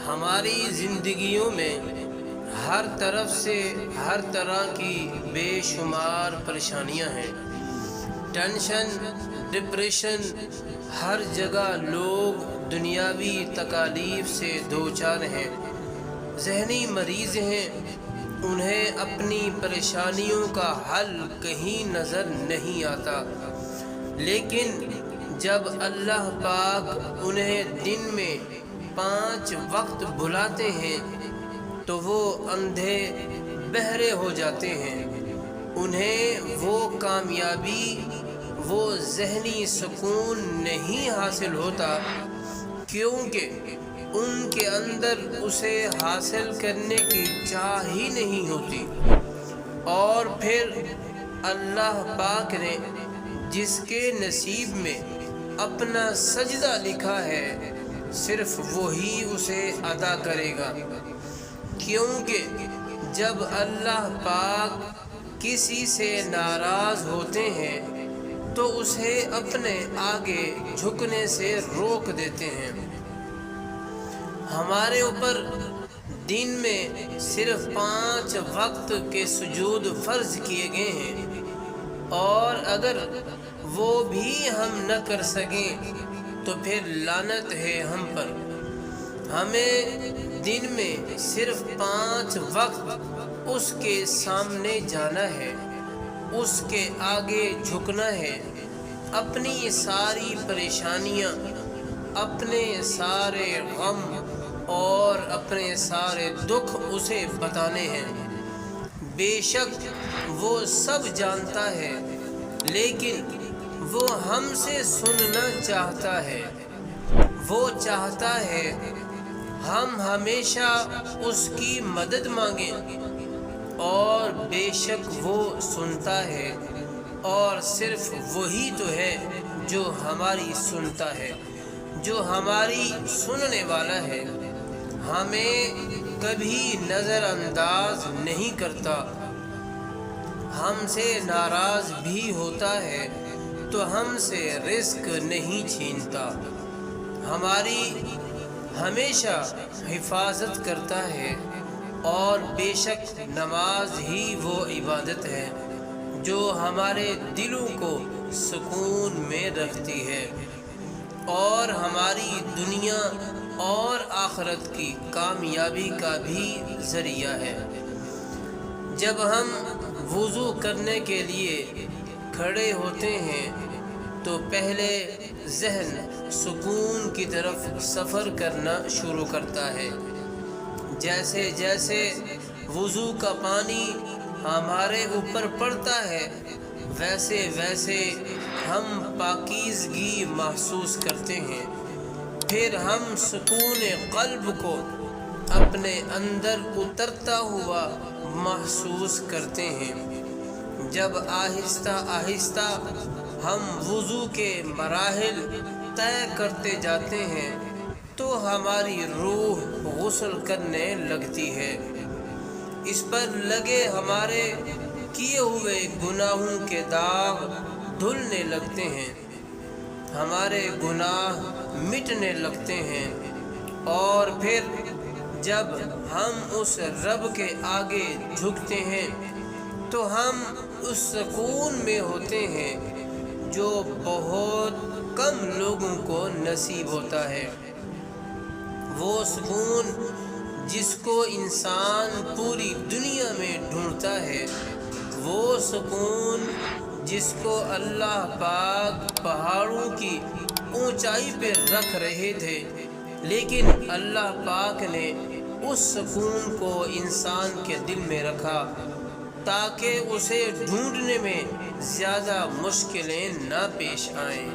ہماری زندگیوں میں ہر طرف سے ہر طرح کی بے شمار پریشانیاں ہیں۔ ٹینشن، ڈپریشن، ہر جگہ لوگ دنیاوی تکالیف سے دوچار ہیں، ذہنی مریض ہیں، انہیں اپنی پریشانیوں کا حل کہیں نظر نہیں آتا۔ لیکن جب اللہ پاک انہیں دن میں 5 وقت بلاتے ہیں تو وہ اندھے بہرے ہو جاتے ہیں، انہیں وہ کامیابی، وہ ذہنی سکون نہیں حاصل ہوتا، کیونکہ ان کے اندر اسے حاصل کرنے کی چاہ ہی نہیں ہوتی۔ اور پھر اللہ پاک نے جس کے نصیب میں اپنا سجدہ لکھا ہے، صرف وہی اسے ادا کرے گا، کیونکہ جب اللہ پاک کسی سے ناراض ہوتے ہیں تو اسے اپنے آگے جھکنے سے روک دیتے ہیں۔ ہمارے اوپر دن میں صرف 5 وقت کے سجود فرض کیے گئے ہیں، اور اگر وہ بھی ہم نہ کر سکیں تو پھر لعنت ہے ہم پر۔ ہمیں دن میں صرف 5 وقت اس کے سامنے جانا ہے، اس کے آگے جھکنا ہے، اپنی ساری پریشانیاں، اپنے سارے غم اور اپنے سارے دکھ اسے بتانے ہیں۔ بے شک وہ سب جانتا ہے، لیکن وہ ہم سے سننا چاہتا ہے۔ وہ چاہتا ہے ہم ہمیشہ اس کی مدد مانگیں، اور بے شک وہ سنتا ہے، اور صرف وہی تو ہے جو ہماری سنتا ہے، جو ہماری سننے والا ہے، ہمیں کبھی نظر انداز نہیں کرتا۔ ہم سے ناراض بھی ہوتا ہے تو ہم سے رزق نہیں چھینتا، ہماری ہمیشہ حفاظت کرتا ہے، اور بے شک نماز ہی وہ عبادت ہے جو ہمارے دلوں کو سکون میں رکھتی ہے، اور ہماری دنیا اور آخرت کی کامیابی کا بھی ذریعہ ہے۔ جب ہم وضو کرنے کے لیے کھڑے ہوتے ہیں تو پہلے ذہن سکون کی طرف سفر کرنا شروع کرتا ہے۔ جیسے جیسے وضو کا پانی ہمارے اوپر پڑتا ہے، ویسے ویسے ہم پاکیزگی محسوس کرتے ہیں، پھر ہم سکون قلب کو اپنے اندر اترتا ہوا محسوس کرتے ہیں۔ جب آہستہ آہستہ ہم وضو کے مراحل طے کرتے جاتے ہیں تو ہماری روح غسل کرنے لگتی ہے، اس پر لگے ہمارے کیے ہوئے گناہوں کے داغ دھلنے لگتے ہیں، ہمارے گناہ مٹنے لگتے ہیں، اور پھر جب ہم اس رب کے آگے جھکتے ہیں تو ہم اس سکون میں ہوتے ہیں جو بہت کم لوگوں کو نصیب ہوتا ہے۔ وہ سکون جس کو انسان پوری دنیا میں ڈھونڈتا ہے، وہ سکون جس کو اللہ پاک پہاڑوں کی اونچائی پہ رکھ رہے تھے، لیکن اللہ پاک نے اس سکون کو انسان کے دل میں رکھا تاکہ اسے ڈھونڈنے میں زیادہ مشکلیں نہ پیش آئیں۔